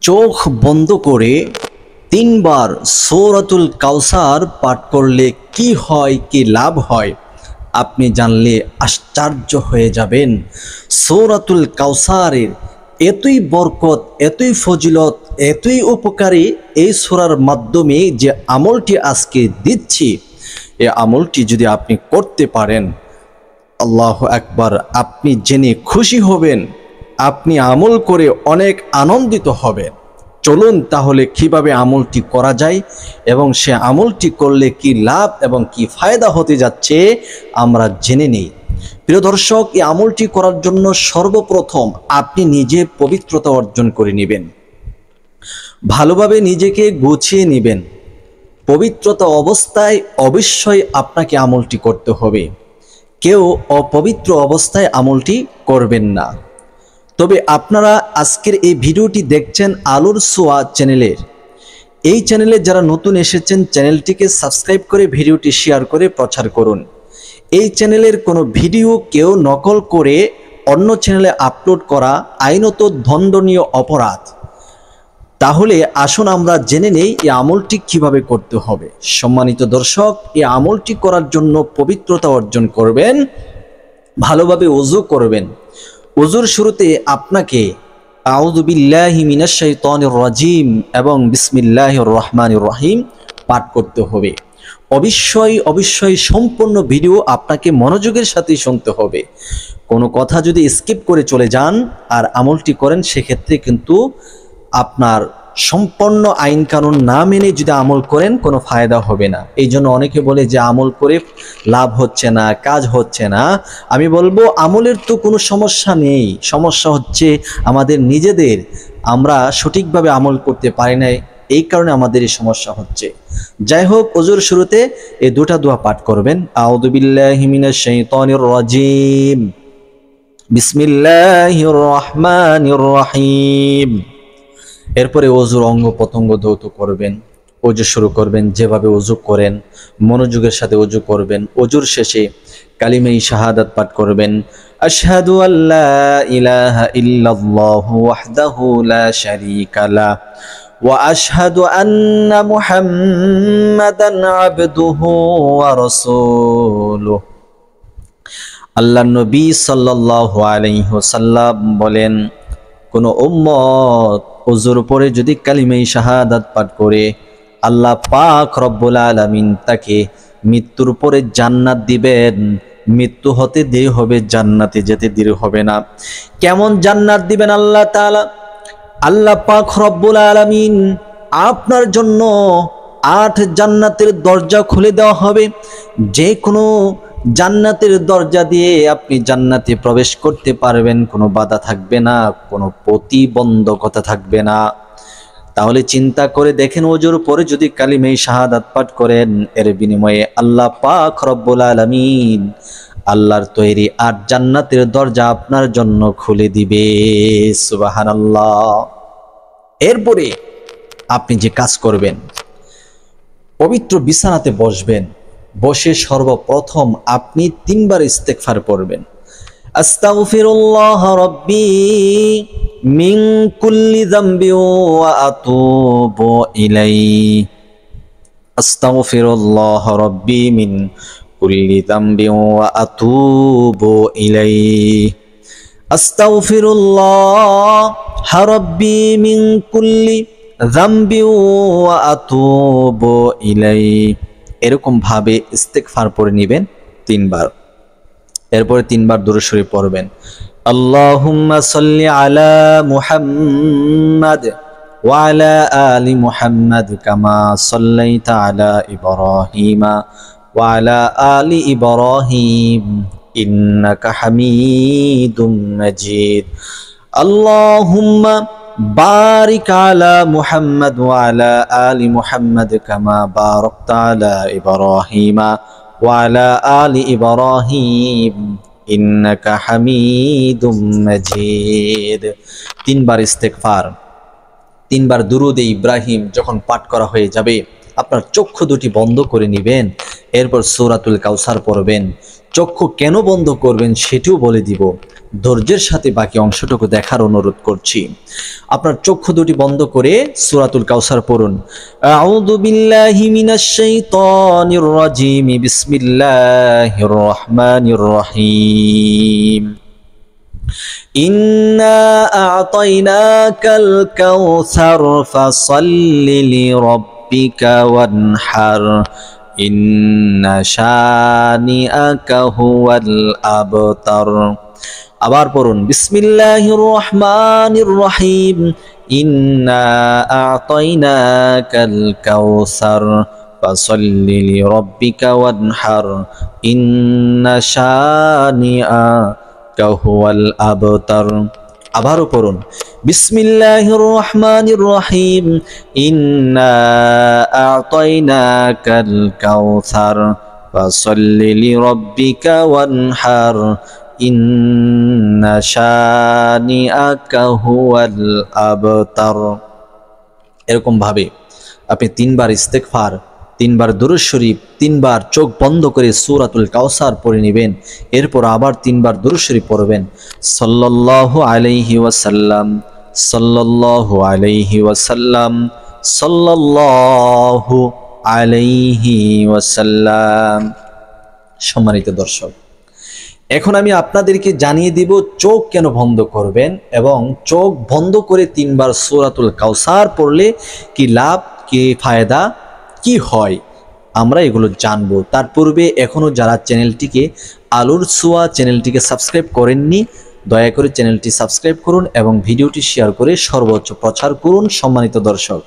চোখ বন্ধ করে তিনবার সূরাতুল কাউসার পাঠ করলে কি হয়, কি লাভ হয় আপনি জানলে আশ্চর্য হয়ে যাবেন। সূরাতুল কাউসারের এতই বরকত, এতই ফজিলত, এতই উপকারী এই সূরার মাধ্যমে যে আমলটি আজকে দিচ্ছি, এই আমলটি যদি আপনি করতে পারেন, আল্লাহু আকবার, আপনি জেনে খুশি হবেন, আপনি আমল করে অনেক আনন্দিত হবেন। চলুন তাহলে কিভাবে আমলটি করা যায় এবং সে আমলটি করলে কি লাভ এবং কি ফায়দা হতে যাচ্ছে আমরা জেনে নেই। প্রিয় দর্শক, এই আমলটি করার জন্য সর্বপ্রথম আপনি নিজে পবিত্রতা অর্জন করে নেবেন, ভালোভাবে নিজেকে গুছিয়ে নেবেন। পবিত্রতা অবস্থায় অবশ্যই আপনাকে আমলটি করতে হবে। কেউ অপবিত্র অবস্থায় আমলটি করবেন না। তবে আপনারা আজকের এই ভিডিওটি দেখছেন আলোর ছোঁয়া চ্যানেলের। এই চ্যানেলে যারা নতুন এসেছেন, চ্যানেলটিকে সাবস্ক্রাইব করে ভিডিওটি শেয়ার করে প্রচার করুন। এই চ্যানেলের কোনো ভিডিও কেউ নকল করে অন্য চ্যানেলে আপলোড করা আইনত দণ্ডনীয় অপরাধ। তাহলে আসুন আমরা জেনে নেই এই আমলটি কিভাবে করতে হবে। সম্মানিত দর্শক, এই আমলটি করার জন্য পবিত্রতা অর্জন করবেন, ভালোভাবে ওযু করবেন। ওযুর শুরুতে আপনাকে আউযু বিল্লাহি মিনাশ শাইতানির রাজিম এবং বিসমিল্লাহির রহমানির রহিম পাঠ করতে হবে। অবশ্যই সম্পূর্ণ ভিডিও আপনাকে মনোযোগের সাথে শুনতে হবে। কোনো কথা যদি স্কিপ করে চলে যান আর আমলটি করেন, সেক্ষেত্রে কিন্তু আপনার সম্পূর্ণ আইন কানুন না মেনে যদি আমল করেন কোনো ফায়দা হবে না। এই জন্য অনেকে বলে যে আমল করে লাভ হচ্ছে না, কাজ হচ্ছে না। আমি বলবো আমলের তো কোনো সমস্যা নেই, সমস্যা হচ্ছে আমাদের নিজেদের, আমরা সঠিকভাবে আমল করতে পারি না, এই কারণে আমাদের এই সমস্যা হচ্ছে। যাই হোক, ওযুর শুরুতে এই দুটা দোয়া পাঠ করবেন। আউযু বিল্লাহি মিনাশ শাইতানির রাজিম, বিসমিল্লাহির রহমানির রহিম। এরপরে ওযুর অঙ্গ প্রত্যঙ্গ ধৌত করবেন। ওযু শুরু করবেন যেভাবে ওযু করেন, মনোযোগের সাথে ওযু করবেন। ওযুর শেষে কালিমায়ে শাহাদাত পাঠ করবেন। আশহাদু আল্লা ইলাহা ইল্লাল্লাহু ওয়াহদাহু লা শারীকা লা ওয়া আশহাদু আন্না মুহাম্মাদান আবদুহু ওয়া রাসূলুহু। আল্লাহর নবী সাল্লাল্লাহু আলাইহি ওয়াসাল্লাম বলেন, কোন উম্মত ওযুর পরে যদি কালিমায়ে শাহাদাত পাঠ করে, আল্লাহ পাক রব্বুল আলামিন তাকে মৃত্যুর পরে জান্নাত দিবেন। মৃত্যু হতে দেরি হবে, জান্নাতে যেতে দেরি হবে না। কেমন জান্নাত দিবেন আল্লাহ তাআলা? আল্লাহ পাক রব্বুল আলামিন আপনার জন্য 8 জান্নাতের দরজা খুলে দেওয়া হবে। যে কোনো জান্নাতের দরজা দিয়ে আপনি জান্নাতে প্রবেশ করতে পারবেন, কোনো বাধা থাকবে না, কোনো প্রতিবন্ধকতা থাকবে না। তাহলে চিন্তা করে দেখেন, ওযুর পরে যদি কালিমায়ে শাহাদাত পাঠ করেন, এর বিনিময়ে আল্লাহ পাক রব্বুল আলামিন আল্লাহর তৈরি 8 জান্নাতের দরজা আপনার জন্য খুলে দিবে। সুবহানাল্লাহ। এরপরে আপনি যে কাজ করবেন, পবিত্র বিছানাতে বসবেন। বসে সর্বপ্রথম আপনি 3 বার ইস্তেগফার পড়বেন। আস্তাগফিরুল্লাহ রাব্বি মিন কুল্লি যামবি ওয়া আতুবু ইলাইহি। আস্তাগফিরুল্লাহ রাব্বি মিন কুল্লি যামবি ওয়া আতুবু ইলাইহি। আস্তাগফিরুল্লাহ রাব্বি মিন কুল্লি যামবি ওয়া আতুবু ইলাইহি। এরকম ভাবে ইস্তেগফার পড়ে নেবেন 3 বার। এরপরে 3 বার দুরূদ শরীফ পড়বেন। আল্লাহুম্মা সাল্লি আলা মুহাম্মাদ ওয়া আলা আলি মুহাম্মাদ কামা সাল্লাইতা আলা ইব্রাহিমা ওয়া আলা আলি ইব্রাহিম ইন্নাকা হামিদুম মাজিদ। আল্লাহুম্মা বারিক আলা মুহাম্মাদ ওয়া আলা আলি মুহাম্মাদ কামা বারাকতা আলা ইব্রাহিমা ওয়া আলা আলি ইব্রাহিম ইন্নাকা হামিদুম মাজিদ। 3 বার ইস্তেগফার, 3 বার দুরুদে ইব্রাহিম যখন পাঠ করা হয়ে যাবে, আপনার চক্ষু দুটি বন্ধ করে নেবেন। এরপর সূরাতুল কাউসার পড়বেন। চক্ষু কেন বন্ধ করবেন সেটিও বলে দিব। ধৈর্যের সাথে বাকি অংশটুকু দেখার অনুরোধ করছি। আপনার চক্ষু দুটি বন্ধ করে সূরাতুল কাউসার পড়ুন। আউযু বিল্লাহি মিনাশ শাইতানির রাজিম, বিসমিল্লাহির রহমানির রহিম। ইন্না আ'তাইনাকাল কাউসার ফাসাল্লি লিরাব্বিকা ওয়ানহার ইন্না শানিআকা হুয়াল আবতার। আবার পড়ুন, বিসমিল্লাহির রহমানির রহিম। ইন্না আ'তাইনাকাল কাউসার ফাসাল্লি লিরাব্বিকা ওয়ানহার ইন্না শানিআকা হুয়াল আবতার। আবারও পড়ুন, বিসমিল্লাহির রহমানির রহিম। ইন্না আ'তাইনাকাল কাউসার ফাসাল্লি লিরাব্বিকা ওয়ানহার ইন্না শানিআকা হুয়াল আবতার। এরকম ভাবে আপনি 3 বার ইস্তেগফার, 3 বার দুরূদ শরীফ, 3 বার চোখ বন্ধ করে সূরাতুল কাউসার পড়ে নেবেন। এরপর আবার 3 বার দুরূদ শরীফ পড়বেন। সাল্লাল্লাহু আলাইহি ওয়াসাল্লাম, সাল্লাল্লাহু আলাইহি ওয়াসাল্লাম, সাল্লাল্লাহু আলাইহি ওয়াসাল্লাম। সম্মানিত দর্শক, এখন আমি আপনাদেরকে জানিয়ে দিব চোখ কেন বন্ধ করবেন এবং চোখ বন্ধ করে 3 বার সূরাতুল কাউসার পড়লে কি লাভ, কি ফায়দা, কি হয়, আমরা এগুলো জানবো। তার পূর্বে এখনও যারা চ্যানেলটিকে আলোর ছোঁয়া চ্যানেলটিকে সাবস্ক্রাইব করেননি, দয়া করে চ্যানেলটি সাবস্ক্রাইব করুন এবং ভিডিওটি শেয়ার করে সর্বোচ্চ প্রচার করুন। সম্মানিত দর্শক,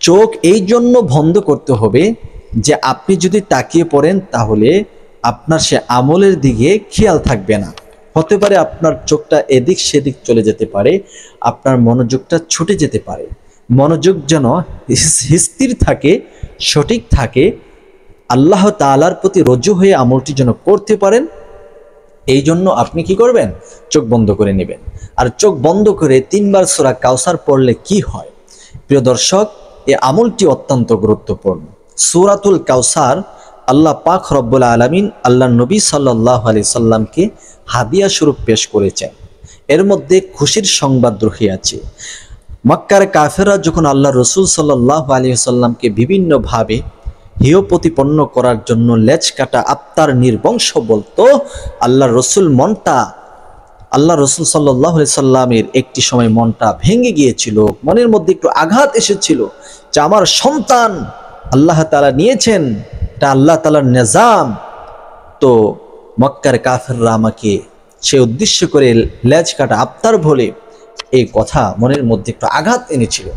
চোখ এই জন্য বন্ধ করতে হবে যে আপনি যদি তাকিয়ে পড়েন তাহলে আপনার সে আমলের দিকে খেয়াল থাকবে না। হতে পারে আপনার চোখটা এদিক সেদিক চলে যেতে পারে, আপনার মনোযোগটা ছুটে যেতে পারে। মনোযোগ যেন স্থির থাকে, সঠিক থাকে, আল্লাহ তাআলার প্রতি রজু হয়ে আমলটি যেন করতে পারেন, এই জন্য আপনি কি করবেন, চোখ বন্ধ করে নেবেন। আর চোখ বন্ধ করে 3 বার সূরা কাউসার পড়লে কি হয়? প্রিয় দর্শক, এই আমলটি অত্যন্ত গুরুত্বপূর্ণ। সূরাতুল কাউসার আল্লাহ পাক রব্বুল আলামিন আল্লাহর নবী সাল্লাল্লাহু আলাইহি সাল্লামকে হাদিয়া স্বরূপ পেশ করেছেন। এর মধ্যে খুশির সংবাদ রহিয়াছে। মক্কার কাফেররা যখন আল্লাহ রসুল সাল্লাল্লাহু আলাইহি সাল্লামকে বিভিন্নভাবে হেয় প্রতিপন্ন করার জন্য লেজ কাটা আত্মার নির্বংশ বলতো, আল্লাহ রসুল সাল্লাল্লাহু আলাইহি সাল্লামের একটি সময় মনটা ভেঙে গিয়েছিল, মনের মধ্যে একটু আঘাত এসেছিল যে আমার সন্তান আল্লাহ তাআলা নিয়েছেন, এটা আল্লাহ তাআলার নিজাম। তো মক্কার কাফেররা আমাকে সে উদ্দেশ্য করে লেজ কাটা আত্মার বলে এই কথা মনের মধ্যে একটু আঘাত এনেছিল।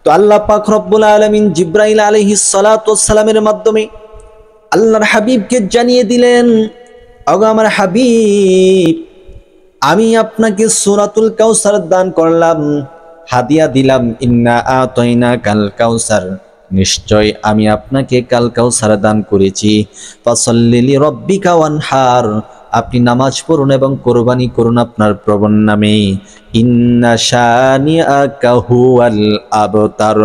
তো আল্লাহ পাক রব্বুল আলামিন জিবরাইল আলাইহিস সালাতু ওয়াস সালামের মাধ্যমে আল্লাহর হাবিবকে জানিয়ে দিলেন, ওগো আমার হাবিব, আমি আপনাকে সূরাতুল কাউসার দান করলাম, হাদিয়া দিলাম। ইন্না আ'তাইনাকাল কাউসার, নিশ্চয় আমি আপনাকে কাল কাউসার দান করেছি। ফাসাল্লি লিরাব্বিকা ওয়ানহার, আপনি নামাজ পড়ুন এবং কোরবানি করুন আপনার প্রভুর নামে। ইন্না শানিআকা হুয়াল আবতার।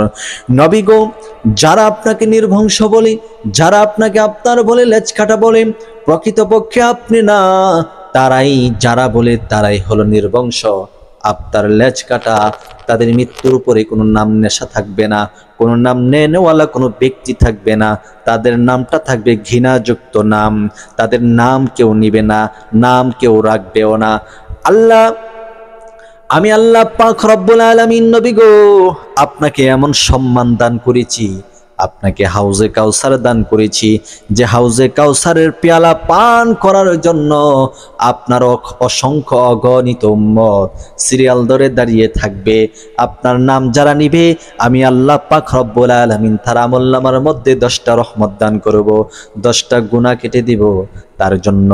নবী গো, যারা আপনাকে নির্বংশ বলে, যারা আপনাকে আবতার বলে, লেজ কাটা বলে, প্রকৃতপক্ষে আপনি না, তারাই যারা বলে তারাই হলো নির্বংশ, আবতার, লেজ কাটা। তাদের মৃত্যুর উপরে কোনো নাম নেশা থাকবে না, কোনো নাম নেওয়ালা কোনো ব্যক্তি থাকবে না, তাদের নামটা থাকবে ঘৃণাযুক্ত নাম, তাদের নাম কেউ নিবে না, নাম কেউ রাখবেও না। আমি আল্লাহ পাক রব্বুল আলামিন নবী গো, আপনাকে এমন সম্মান দান করেছি, আপনাকে হাউজে কাউসার দান করেছি, যে হাউজে কাউসারের পেয়ালা পান করার জন্য আপনার অসংখ্য অগণিত উম্মত সিরিয়াল ধরে দাঁড়িয়ে থাকবে। আপনার নাম যারা নিবে, আমি আল্লাহ পাক রব্বুল আলামিন তার আমলনামার মধ্যে 10টা রহমত দান করব, 10টা গুনাহ কেটে দিব, তার জন্য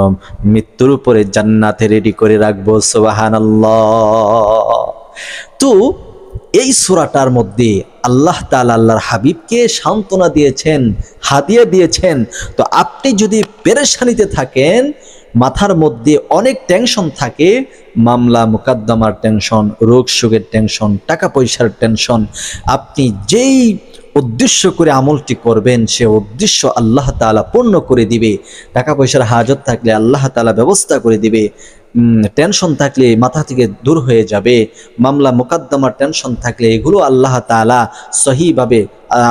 মৃত্যুর উপরে জান্নাতে রেডি করে রাখবো। সুবহানাল্লাহ। তো এই সূরাটার মধ্যে আল্লাহ তাআলা আল্লাহর হাবিবকে সান্ত্বনা দিয়েছেন, হাদিয়া দিয়েছেন। তো আপনি যদি পেরেশানিতে থাকেন, মাথার মধ্যে অনেক টেনশন থাকে, মামলা মোকদ্দমার টেনশন, রোগ শোকের টেনশন, টাকা পয়সার টেনশন, আপনি যেই উদ্দেশ্য করে আমলটি করবেন সে উদ্দেশ্য আল্লাহ তাআলা পূর্ণ করে দিবে। টাকা পয়সার হাজত থাকলে আল্লাহ তাআলা ব্যবস্থা করে দিবে, টেনশন থাকলে মাথা থেকে দূর হয়ে যাবে, মামলা মোকদ্দমার টেনশন থাকলে এগুলো আল্লাহ তাআলা সহিভাবে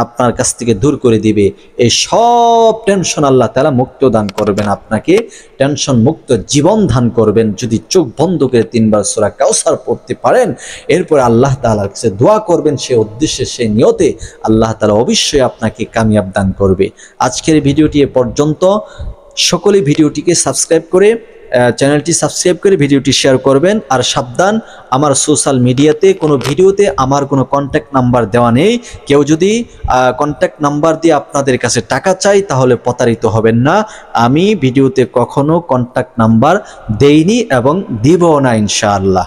আপনার কাছ থেকে দূর করে দিবে। এই সব টেনশন আল্লাহ তাআলা মুক্ত দান করবেন, আপনাকে টেনশন মুক্ত জীবন দান করবেন যদি চোখ বন্ধ করে 3 বার সূরা কাউসার পড়তে পারেন। এরপর আল্লাহ তাআলার কাছে দোয়া করবেন, সে উদ্দেশ্যে সে নিয়তে আল্লাহ তাআলা অবশ্যই আপনাকে কামিয়াব দান করবে। আজকের ভিডিওটি এ পর্যন্ত। সকলে ভিডিওটিকে সাবস্ক্রাইব করে চ্যানেলটি সাবস্ক্রাইব করে ভিডিওটি শেয়ার করবেন। আর সাবধান, আমার সোশ্যাল মিডিয়াতে কোনো ভিডিওতে আমার কোনো কন্ট্যাক্ট নাম্বার দেওয়া নেই। কেউ যদি কন্ট্যাক্ট নাম্বার দিয়ে আপনাদের কাছে টাকা চাই তাহলে প্রতারিত হবেন না। আমি ভিডিওতে কখনো কন্ট্যাক্ট নাম্বার দেইনি এবং দিব না ইনশাআল্লাহ।